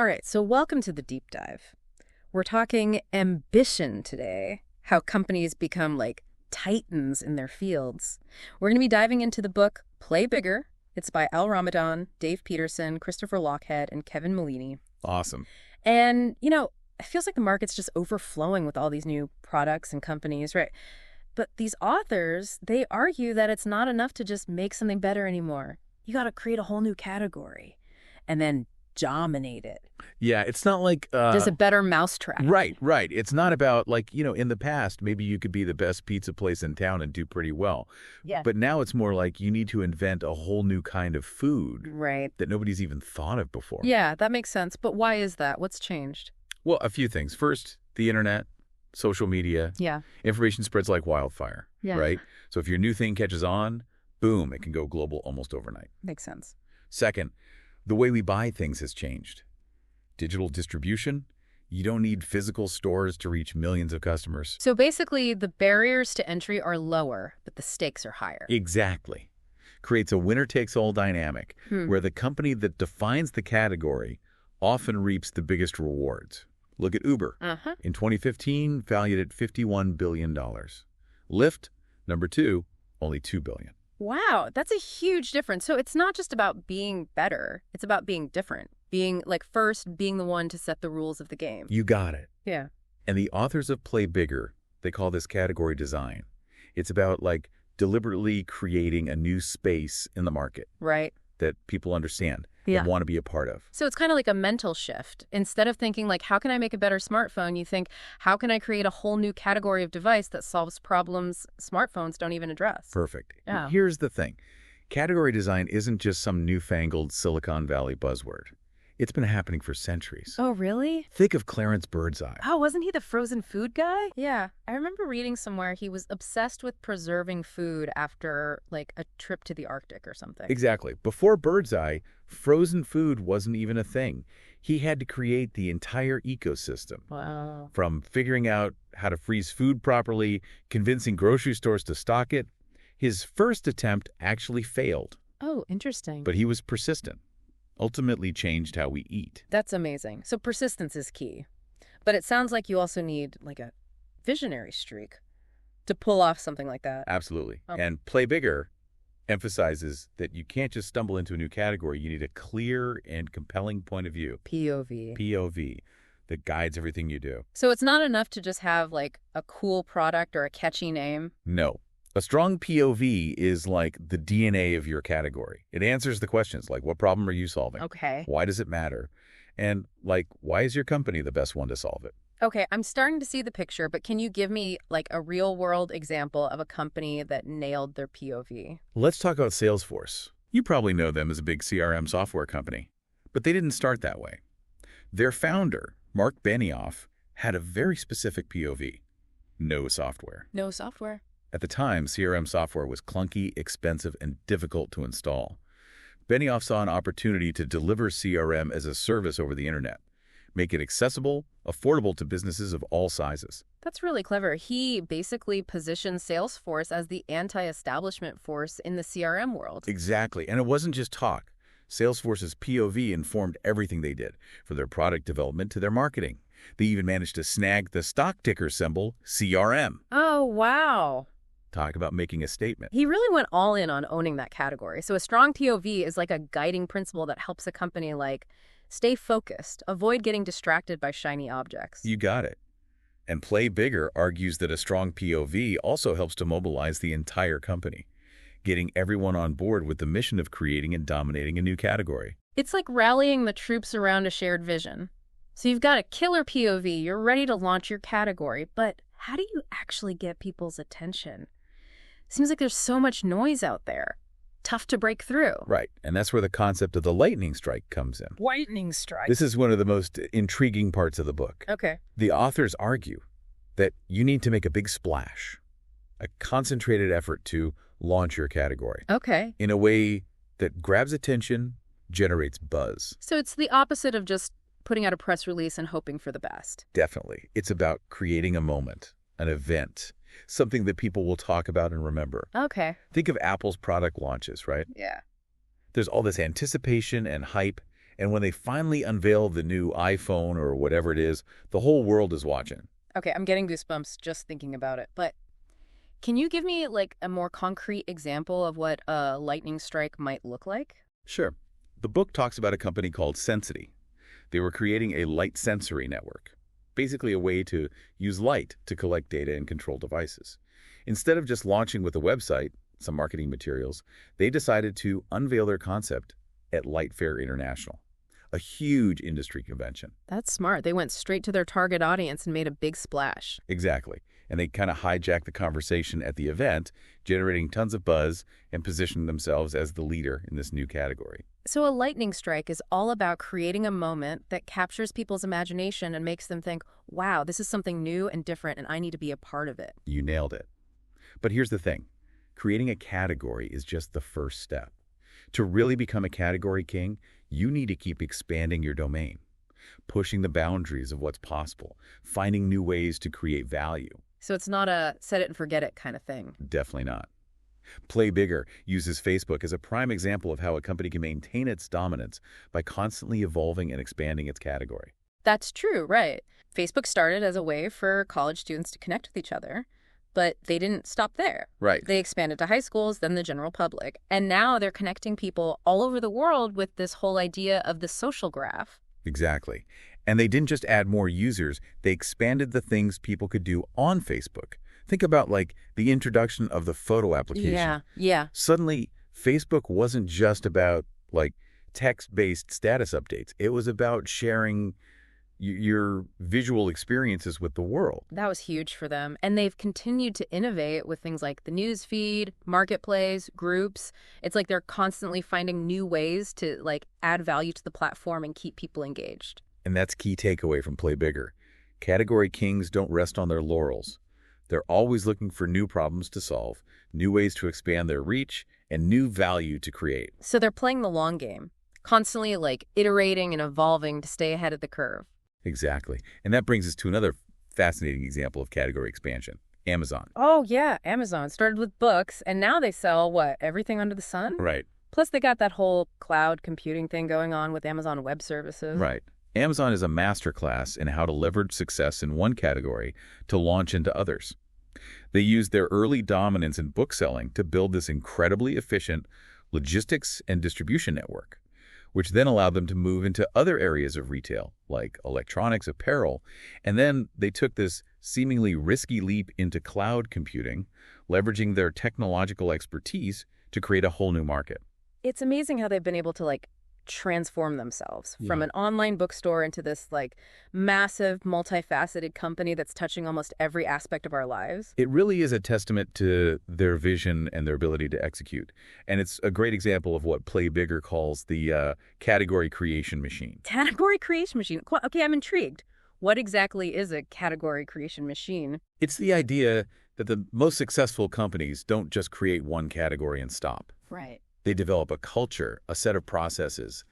All right, so welcome to the deep dive. We're talking ambition today, how companies become like titans in their fields. We're going to be diving into the book Play Bigger. It's by Ramadan, Dave Peterson, Christopher Lochhead, and Kevin Maney. Awesome. And, it feels like the market's just overflowing with all these new products and companies, right? But these authors, they argue that it's not enough to just make something better anymore. You got to create a whole new category and then dominate it. Yeah, it's not like... There's a better mousetrap. Right. It's not about in the past, maybe you could be the best pizza place in town and do pretty well. Yeah. But now it's more like you need to invent a whole new kind of food Right. that nobody's even thought of before. Yeah, that makes sense. But why is that? What's changed? Well, a few things. First, the internet, social media. Yeah. Information spreads like wildfire, Yeah. right? So if your new thing catches on, boom, it can go global almost overnight. Makes sense. Second, the way we buy things has changed. Digital distribution, you don't need physical stores to reach millions of customers. So basically, the barriers to entry are lower, but the stakes are higher. Exactly. Creates a winner-takes-all dynamic where the company that defines the category often reaps the biggest rewards. Look at Uber. In 2015, valued at $51 billion. Lyft, number 2, only $2 billion. Wow, that's a huge difference. So it's not just about being better. It's about being different. Being being the one to set the rules of the game. You got it. Yeah. And the authors of Play Bigger, they call this category design. It's about deliberately creating a new space in the market. Right. That people understand Yeah. and want to be a part of. So it's kind of like a mental shift. Instead of thinking how can I make a better smartphone, you think, how can I create a whole new category of device that solves problems smartphones don't even address? Perfect. Yeah. Here's the thing. Category design isn't just some newfangled Silicon Valley buzzword. It's been happening for centuries. Oh, really? Think of Clarence Birdseye. Oh, wasn't he the frozen food guy? Yeah. I remember reading somewhere he was obsessed with preserving food after, a trip to the Arctic or something. Exactly. Before Birdseye, frozen food wasn't even a thing. He had to create the entire ecosystem. Wow. From figuring out how to freeze food properly, convincing grocery stores to stock it. His first attempt actually failed. Oh, interesting. But he was persistent. Ultimately changed how we eat. That's amazing. So persistence is key. But it sounds like you also need a visionary streak to pull off something like that. Absolutely. Oh. And Play Bigger emphasizes that you can't just stumble into a new category. You need a clear and compelling point of view. POV that guides everything you do. So it's not enough to just have a cool product or a catchy name? No. A strong POV is like the DNA of your category. It answers the questions like, what problem are you solving? Okay. Why does it matter? And why is your company the best one to solve it? Okay, I'm starting to see the picture, but can you give me a real world example of a company that nailed their POV? Let's talk about Salesforce. You probably know them as a big CRM software company, but they didn't start that way. Their founder, Mark Benioff, had a very specific POV. No software. No software. At the time, CRM software was clunky, expensive, and difficult to install. Benioff saw an opportunity to deliver CRM as a service over the internet, make it accessible, affordable to businesses of all sizes. That's really clever. He basically positioned Salesforce as the anti-establishment force in the CRM world. Exactly, and it wasn't just talk. Salesforce's POV informed everything they did, from their product development to their marketing. They even managed to snag the stock ticker symbol, CRM. Oh, wow. Talk about making a statement. He really went all in on owning that category. So a strong POV is a guiding principle that helps a company stay focused, avoid getting distracted by shiny objects. You got it. And Play Bigger argues that a strong POV also helps to mobilize the entire company, getting everyone on board with the mission of creating and dominating a new category. It's like rallying the troops around a shared vision. So you've got a killer POV, you're ready to launch your category, but how do you actually get people's attention? Seems like there's so much noise out there. Tough to break through. Right, and that's where the concept of the lightning strike comes in. Lightning strike. This is one of the most intriguing parts of the book. Okay. The authors argue that you need to make a big splash, a concentrated effort to launch your category. Okay. In a way that grabs attention, generates buzz. So it's the opposite of just putting out a press release and hoping for the best. Definitely. It's about creating a moment, an event, something that people will talk about and remember. Okay. Think of Apple's product launches, right? Yeah. There's all this anticipation and hype, And when they finally unveil the new iPhone or whatever it is, the whole world is watching. Okay, I'm getting goosebumps just thinking about it. But can you give me like a more concrete example of what a lightning strike might look like? Sure. The book talks about a company called Sensity. They were creating a light sensory network, basically a way to use light to collect data and control devices. Instead of just launching with a website, some marketing materials, they decided to unveil their concept at Light Fair International, a huge industry convention. That's smart. They went straight to their target audience and made a big splash. Exactly. And they kind of hijacked the conversation at the event, generating tons of buzz and positioned themselves as the leader in this new category. So a lightning strike is all about creating a moment that captures people's imagination and makes them think, wow, this is something new and different and I need to be a part of it. You nailed it. But here's the thing. Creating a category is just the first step. To really become a category king, you need to keep expanding your domain, pushing the boundaries of what's possible, finding new ways to create value. So it's not a set it and forget it kind of thing. Definitely not. Play Bigger uses Facebook as a prime example of how a company can maintain its dominance by constantly evolving and expanding its category. That's true, right. Facebook started as a way for college students to connect with each other, but they didn't stop there. Right. They expanded to high schools, then the general public. And now they're connecting people all over the world with this whole idea of the social graph. Exactly. And they didn't just add more users, they expanded the things people could do on Facebook. Think about like the introduction of the photo application. Yeah. Suddenly, Facebook wasn't just about like text-based status updates. It was about sharing your visual experiences with the world. That was huge for them. And they've continued to innovate with things like the news feed, marketplace, groups. It's like they're constantly finding new ways to like add value to the platform and keep people engaged. And that's key takeaway from Play Bigger. Category kings don't rest on their laurels. They're always looking for new problems to solve, new ways to expand their reach, and new value to create. So they're playing the long game, constantly like iterating and evolving to stay ahead of the curve. Exactly. And that brings us to another fascinating example of category expansion, Amazon. Oh, yeah. Amazon started with books, and now they sell, what, everything under the sun? Right. Plus, they got that whole cloud computing thing going on with Amazon Web Services. Right. Amazon is a masterclass in how to leverage success in one category to launch into others. They used their early dominance in book selling to build this incredibly efficient logistics and distribution network, which then allowed them to move into other areas of retail, like electronics, apparel, and then they took this seemingly risky leap into cloud computing, leveraging their technological expertise to create a whole new market. It's amazing how they've been able to, like, transform themselves from an online bookstore into this, like, massive, multifaceted company that's touching almost every aspect of our lives. It really is a testament to their vision and their ability to execute. And it's a great example of what Play Bigger calls the category creation machine. Category creation machine. Okay, I'm intrigued. What exactly is a category creation machine? It's the idea that the most successful companies don't just create one category and stop. Right. They develop a culture, a set of processes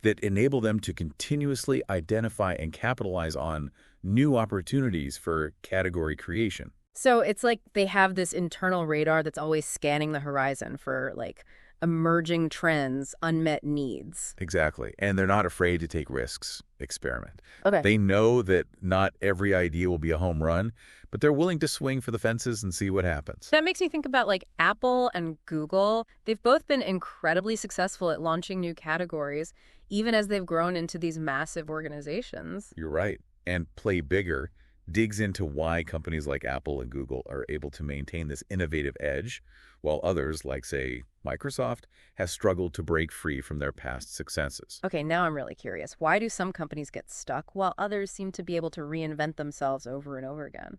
that enable them to continuously identify and capitalize on new opportunities for category creation. So it's like they have this internal radar that's always scanning the horizon for, like, emerging trends, unmet needs. Exactly. And they're not afraid to take risks, experiment. Okay. They know that not every idea will be a home run, but they're willing to swing for the fences and see what happens. That makes me think about like Apple and Google. They've both been incredibly successful at launching new categories, even as they've grown into these massive organizations. You're right. And Play Bigger digs into why companies like Apple and Google are able to maintain this innovative edge, while others, like, say, Microsoft, have struggled to break free from their past successes. Okay, now I'm really curious. Why do some companies get stuck while others seem to be able to reinvent themselves over and over again?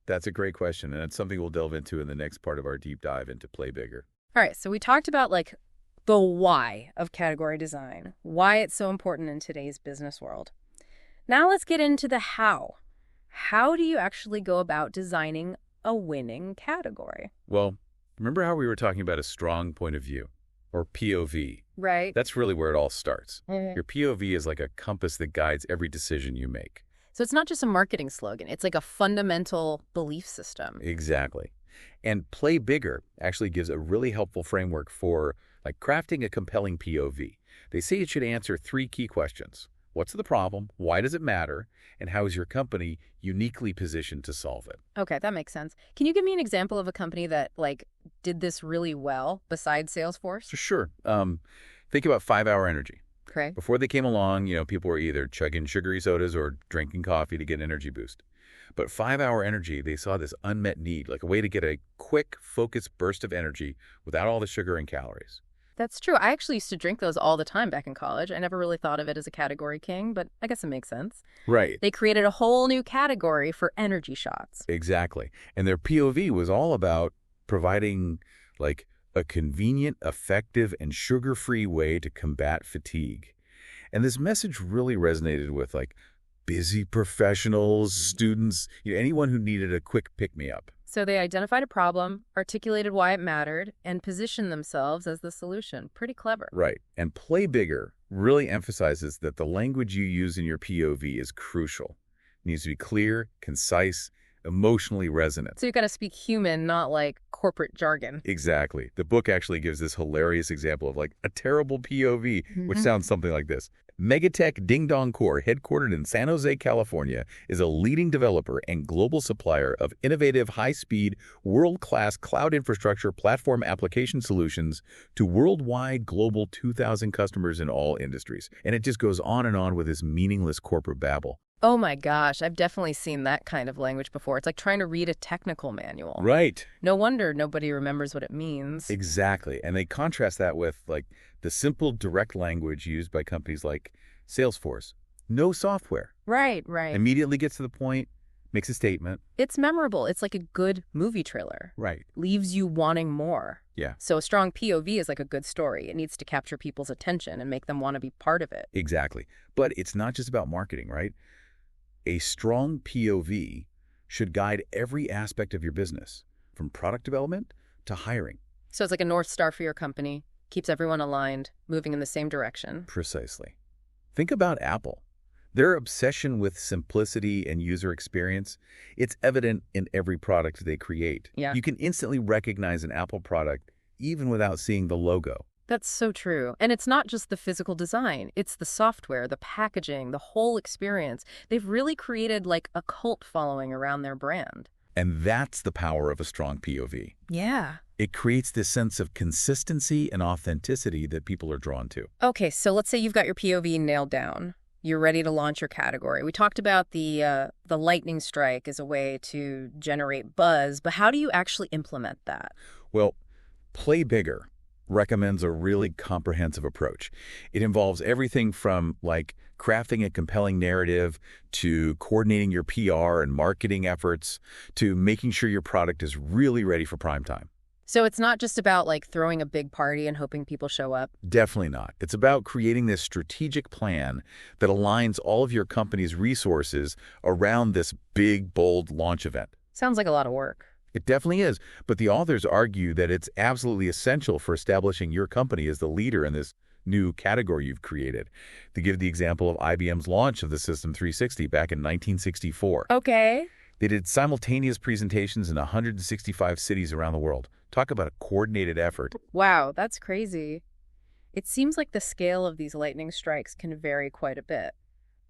That's a great question, and it's something we'll delve into in the next part of our deep dive into Play Bigger. All right, so we talked about like the why of category design, why it's so important in today's business world. Now let's get into the how. How do you actually go about designing a winning category? Well, remember how we were talking about a strong point of view, or POV? Right. That's really where it all starts. Your POV is like a compass that guides every decision you make. So it's not just a marketing slogan. It's like a fundamental belief system. Exactly. And Play Bigger actually gives a really helpful framework for like crafting a compelling POV. They say it should answer 3 key questions. What's the problem? Why does it matter? And how is your company uniquely positioned to solve it? Okay, that makes sense. Can you give me an example of a company that, like, did this really well besides Salesforce? For sure. Think about 5-Hour Energy. Okay. Before they came along, people were either chugging sugary sodas or drinking coffee to get an energy boost. But 5-Hour Energy, they saw this unmet need, like a way to get a quick, focused burst of energy without all the sugar and calories. That's true. I actually used to drink those all the time back in college. I never really thought of it as a category king, but I guess it makes sense. Right. They created a whole new category for energy shots. Exactly. And their POV was all about providing, like, a convenient, effective, and sugar-free way to combat fatigue. And this message really resonated with, like, busy professionals, students, anyone who needed a quick pick-me-up. So they identified a problem, articulated why it mattered, and positioned themselves as the solution. Pretty clever. Right. And Play Bigger really emphasizes that the language you use in your POV is crucial. It needs to be clear, concise, emotionally resonant. So you've got to speak human, not like corporate jargon. Exactly. The book actually gives this hilarious example of, like, a terrible POV, which sounds something like this. Megatech Ding Dong Core, headquartered in San Jose, California, is a leading developer and global supplier of innovative, high-speed, world-class cloud infrastructure platform application solutions to worldwide global 2,000 customers in all industries. And it just goes on and on with this meaningless corporate babble. Oh my gosh, I've definitely seen that kind of language before. It's like trying to read a technical manual. Right. No wonder nobody remembers what it means. Exactly. And they contrast that with, like, the simple, direct language used by companies like Salesforce. No software. Right. Immediately gets to the point, makes a statement. It's memorable. It's like a good movie trailer. Right. Leaves you wanting more. Yeah. So a strong POV is like a good story. It needs to capture people's attention and make them want to be part of it. Exactly. But it's not just about marketing, right? A strong POV should guide every aspect of your business, from product development to hiring. So it's like a North Star for your company, keeps everyone aligned, moving in the same direction. Precisely. Think about Apple. Their obsession with simplicity and user experience, it's evident in every product they create. Yeah. You can instantly recognize an Apple product even without seeing the logo. That's so true. And it's not just the physical design. It's the software, the packaging, the whole experience. They've really created like a cult following around their brand. And that's the power of a strong POV. Yeah. It creates this sense of consistency and authenticity that people are drawn to. Okay, so let's say you've got your POV nailed down. You're ready to launch your category. We talked about the lightning strike as a way to generate buzz, but how do you actually implement that? Well, Play Bigger recommends a really comprehensive approach. It involves everything from, like, crafting a compelling narrative to coordinating your PR and marketing efforts to making sure your product is really ready for prime time. So it's not just about like throwing a big party and hoping people show up? Definitely not. It's about creating this strategic plan that aligns all of your company's resources around this big, bold launch event. Sounds like a lot of work. It definitely is, but the authors argue that it's absolutely essential for establishing your company as the leader in this new category you've created. They give the example of IBM's launch of the System 360 back in 1964. Okay. They did simultaneous presentations in 165 cities around the world. Talk about a coordinated effort. Wow, that's crazy. It seems like the scale of these lightning strikes can vary quite a bit.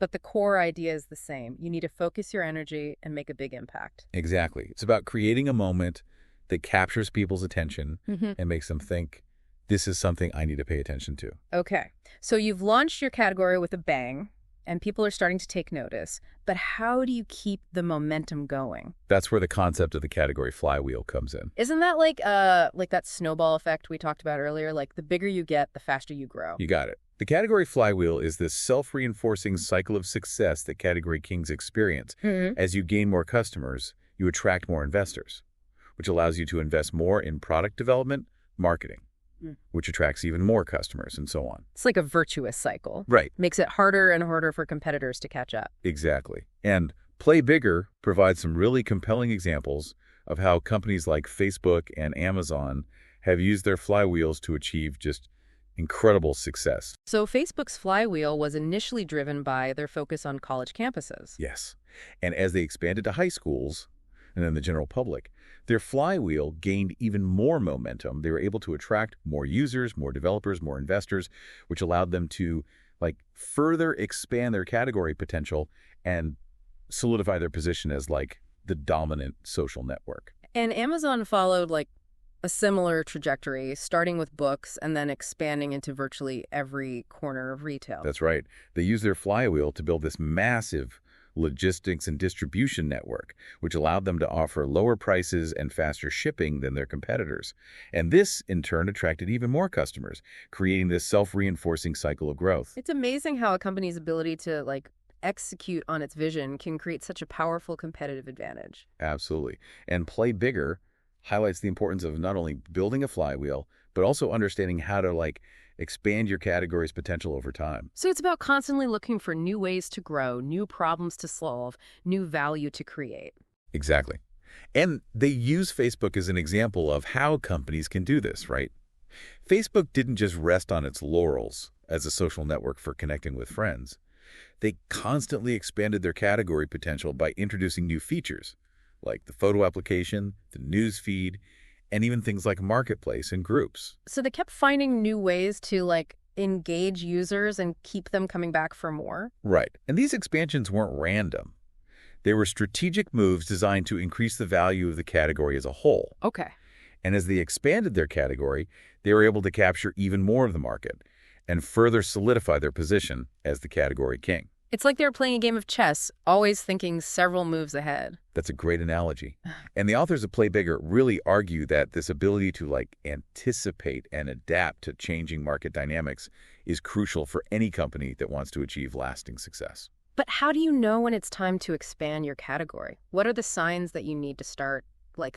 But the core idea is the same. You need to focus your energy and make a big impact. Exactly. It's about creating a moment that captures people's attention and makes them think, this is something I need to pay attention to. Okay. So you've launched your category with a bang, and people are starting to take notice. But how do you keep the momentum going? That's where the concept of the category flywheel comes in. Isn't that like that snowball effect we talked about earlier? Like the bigger you get, the faster you grow. You got it. The category flywheel is this self-reinforcing cycle of success that category kings experience. As you gain more customers, you attract more investors, which allows you to invest more in product development, marketing, which attracts even more customers, and so on. It's like a virtuous cycle. Right. Makes it harder and harder for competitors to catch up. Exactly. And Play Bigger provides some really compelling examples of how companies like Facebook and Amazon have used their flywheels to achieve just incredible success. So Facebook's flywheel was initially driven by their focus on college campuses. Yes. And as they expanded to high schools, and then the general public, their flywheel gained even more momentum. They were able to attract more users, more developers, more investors, which allowed them to further expand their category potential and solidify their position as the dominant social network. And Amazon followed a similar trajectory, starting with books and then expanding into virtually every corner of retail. That's right. They used their flywheel to build this massive logistics and distribution network, which allowed them to offer lower prices and faster shipping than their competitors. And this, in turn, attracted even more customers, creating this self-reinforcing cycle of growth. It's amazing how a company's ability to execute on its vision can create such a powerful competitive advantage. Absolutely. And Play Bigger highlights the importance of not only building a flywheel, but also understanding how to expand your category's potential over time. So it's about constantly looking for new ways to grow, new problems to solve, new value to create. Exactly. And they use Facebook as an example of how companies can do this, right? Facebook didn't just rest on its laurels as a social network for connecting with friends. They constantly expanded their category potential by introducing new features, like the photo application, the news feed, and even things like Marketplace and groups. So they kept finding new ways to engage users and keep them coming back for more? Right. And these expansions weren't random. They were strategic moves designed to increase the value of the category as a whole. Okay. And as they expanded their category, they were able to capture even more of the market and further solidify their position as the category king. It's like they were playing a game of chess, always thinking several moves ahead. That's a great analogy. And the authors of Play Bigger really argue that this ability to anticipate and adapt to changing market dynamics is crucial for any company that wants to achieve lasting success. But how do you know when it's time to expand your category? What are the signs that you need to start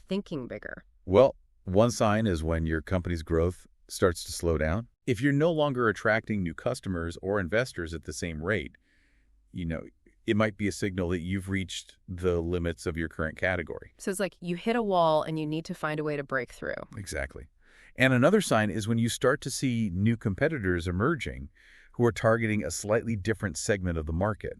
thinking bigger? Well, one sign is when your company's growth starts to slow down. If you're no longer attracting new customers or investors at the same rate, it might be a signal that you've reached the limits of your current category. So it's you hit a wall and you need to find a way to break through. Exactly. And another sign is when you start to see new competitors emerging who are targeting a slightly different segment of the market.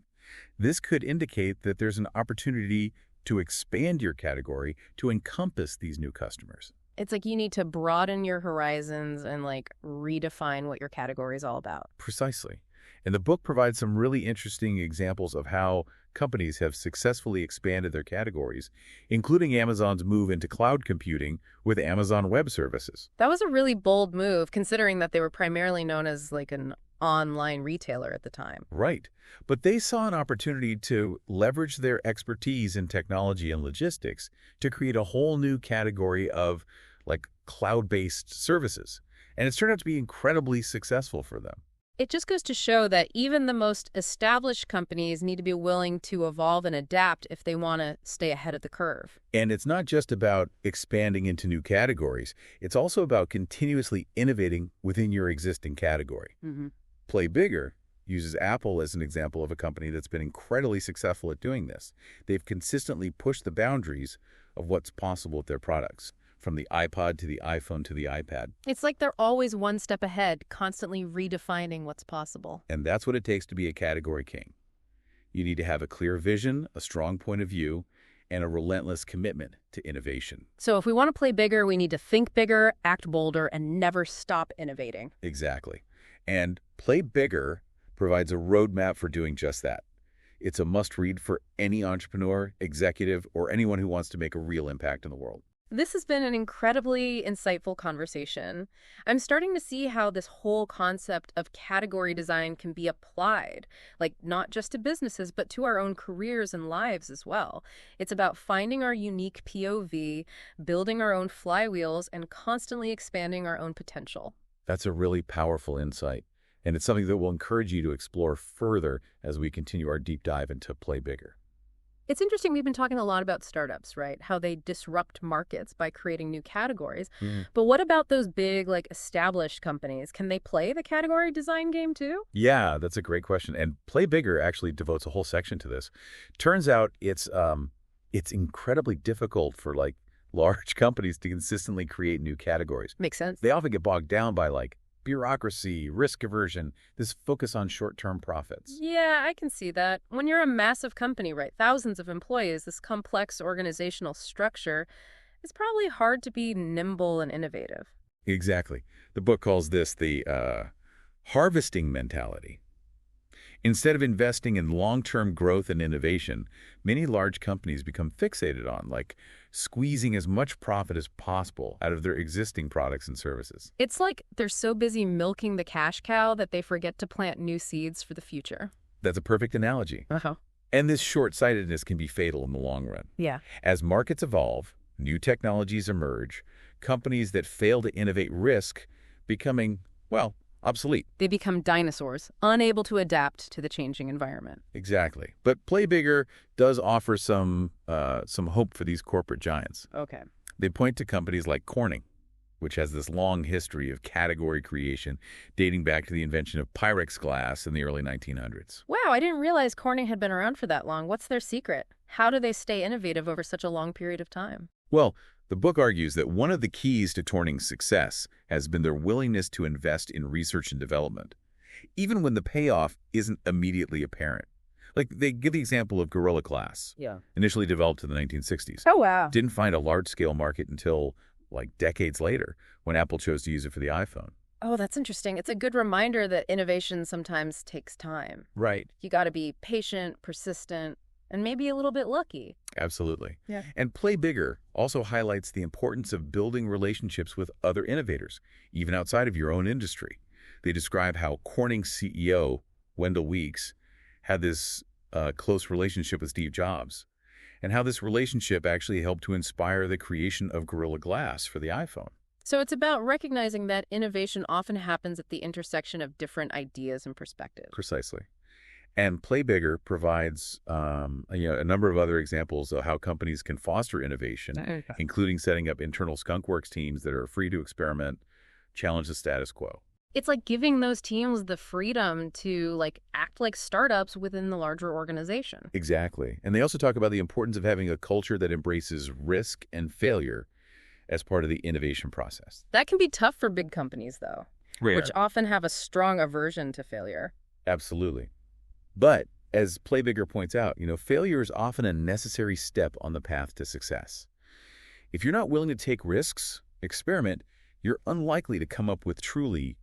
This could indicate that there's an opportunity to expand your category to encompass these new customers. It's you need to broaden your horizons and redefine what your category is all about. Precisely. And the book provides some really interesting examples of how companies have successfully expanded their categories, including Amazon's move into cloud computing with Amazon Web Services. That was a really bold move, considering that they were primarily known as an online retailer at the time. Right. But they saw an opportunity to leverage their expertise in technology and logistics to create a whole new category of cloud-based services. And it's turned out to be incredibly successful for them. It just goes to show that even the most established companies need to be willing to evolve and adapt if they want to stay ahead of the curve. And it's not just about expanding into new categories. It's also about continuously innovating within your existing category. Mm-hmm. Play Bigger uses Apple as an example of a company that's been incredibly successful at doing this. They've consistently pushed the boundaries of what's possible with their products, from the iPod to the iPhone to the iPad. It's they're always one step ahead, constantly redefining what's possible. And that's what it takes to be a category king. You need to have a clear vision, a strong point of view, and a relentless commitment to innovation. So if we want to play bigger, we need to think bigger, act bolder, and never stop innovating. Exactly. And Play Bigger provides a roadmap for doing just that. It's a must-read for any entrepreneur, executive, or anyone who wants to make a real impact in the world. This has been an incredibly insightful conversation. I'm starting to see how this whole concept of category design can be applied, not just to businesses, but to our own careers and lives as well. It's about finding our unique POV, building our own flywheels, and constantly expanding our own potential. That's a really powerful insight, and it's something that we'll encourage you to explore further as we continue our deep dive into Play Bigger. It's interesting, we've been talking a lot about startups, right? How they disrupt markets by creating new categories. Mm-hmm. But what about those big, established companies? Can they play the category design game too? Yeah, that's a great question. And Play Bigger actually devotes a whole section to this. Turns out it's incredibly difficult for large companies to consistently create new categories. Makes sense. They often get bogged down by bureaucracy, risk aversion, this focus on short-term profits. Yeah, I can see that. When you're a massive company, right, thousands of employees, this complex organizational structure, it's probably hard to be nimble and innovative. Exactly. The book calls this the harvesting mentality. Instead of investing in long-term growth and innovation, many large companies become fixated on, like, squeezing as much profit as possible out of their existing products and services. It's like they're so busy milking the cash cow that they forget to plant new seeds for the future. That's a perfect analogy. Uh-huh. And this short-sightedness can be fatal in the long run. Yeah. As markets evolve, new technologies emerge, companies that fail to innovate risk becoming, well, obsolete. They become dinosaurs, unable to adapt to the changing environment. Exactly. But Play Bigger does offer some hope for these corporate giants. Okay. They point to companies like Corning, which has this long history of category creation dating back to the invention of Pyrex glass in the early 1900s. Wow, I didn't realize Corning had been around for that long. What's their secret? How do they stay innovative over such a long period of time? Well, the book argues that one of the keys to Corning's success has been their willingness to invest in research and development, even when the payoff isn't immediately apparent. Like, they give the example of Gorilla Glass, initially developed in the 1960s. Oh, wow. Didn't find a large-scale market until, like, decades later, when Apple chose to use it for the iPhone. Oh, that's interesting. It's a good reminder that innovation sometimes takes time. Right. You got to be patient, persistent, and maybe a little bit lucky. Absolutely. Yeah. And Play Bigger also highlights the importance of building relationships with other innovators, even outside of your own industry. They describe how Corning's CEO, Wendell Weeks, had this close relationship with Steve Jobs, and how this relationship actually helped to inspire the creation of Gorilla Glass for the iPhone. So it's about recognizing that innovation often happens at the intersection of different ideas and perspectives. Precisely. And Play Bigger provides a number of other examples of how companies can foster innovation, including setting up internal skunkworks teams that are free to experiment, challenge the status quo. It's like giving those teams the freedom to act like startups within the larger organization. Exactly. And they also talk about the importance of having a culture that embraces risk and failure as part of the innovation process. That can be tough for big companies, though, which often have a strong aversion to failure. Absolutely. But as Play Bigger points out, failure is often a necessary step on the path to success. If you're not willing to take risks, experiment, you're unlikely to come up with truly,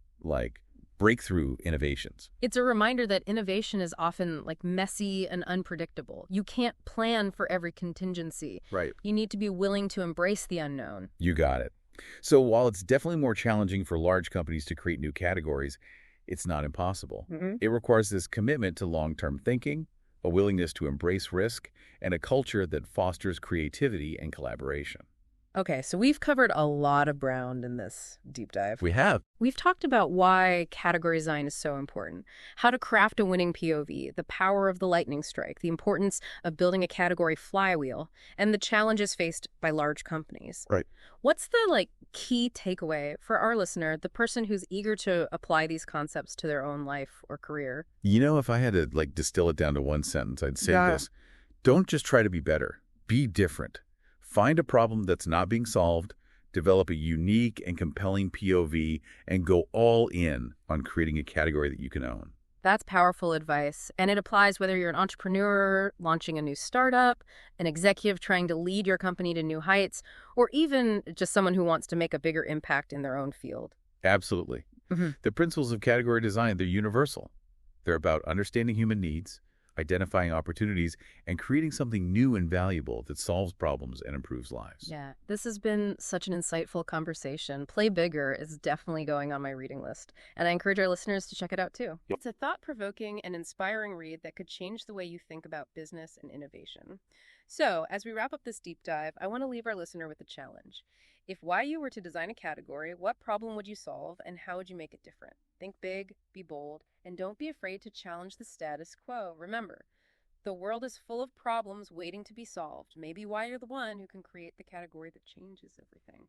breakthrough innovations. It's a reminder that innovation is often, messy and unpredictable. You can't plan for every contingency. Right. You need to be willing to embrace the unknown. You got it. So while it's definitely more challenging for large companies to create new categories, it's not impossible. It requires this commitment to long-term thinking, a willingness to embrace risk, and a culture that fosters creativity and collaboration. Okay, so we've covered a lot of ground in this deep dive. We have. We've talked about why category design is so important, how to craft a winning POV, the power of the lightning strike, the importance of building a category flywheel, and the challenges faced by large companies. Right. What's the key takeaway for our listener, the person who's eager to apply these concepts to their own life or career? If I had to distill it down to one sentence, I'd say this. Don't just try to be better. Be different. Find a problem that's not being solved, develop a unique and compelling POV, and go all in on creating a category that you can own. That's powerful advice, and it applies whether you're an entrepreneur launching a new startup, an executive trying to lead your company to new heights, or even just someone who wants to make a bigger impact in their own field. Absolutely. The principles of category design, they're universal. They're about understanding human needs, identifying opportunities, and creating something new and valuable that solves problems and improves lives. Yeah, this has been such an insightful conversation. Play Bigger is definitely going on my reading list, and I encourage our listeners to check it out too. Yep. It's a thought-provoking and inspiring read that could change the way you think about business and innovation. So, as we wrap up this deep dive, I want to leave our listener with a challenge. If you were to design a category, what problem would you solve and how would you make it different? Think big, be bold, and don't be afraid to challenge the status quo. Remember, the world is full of problems waiting to be solved. Maybe you're the one who can create the category that changes everything.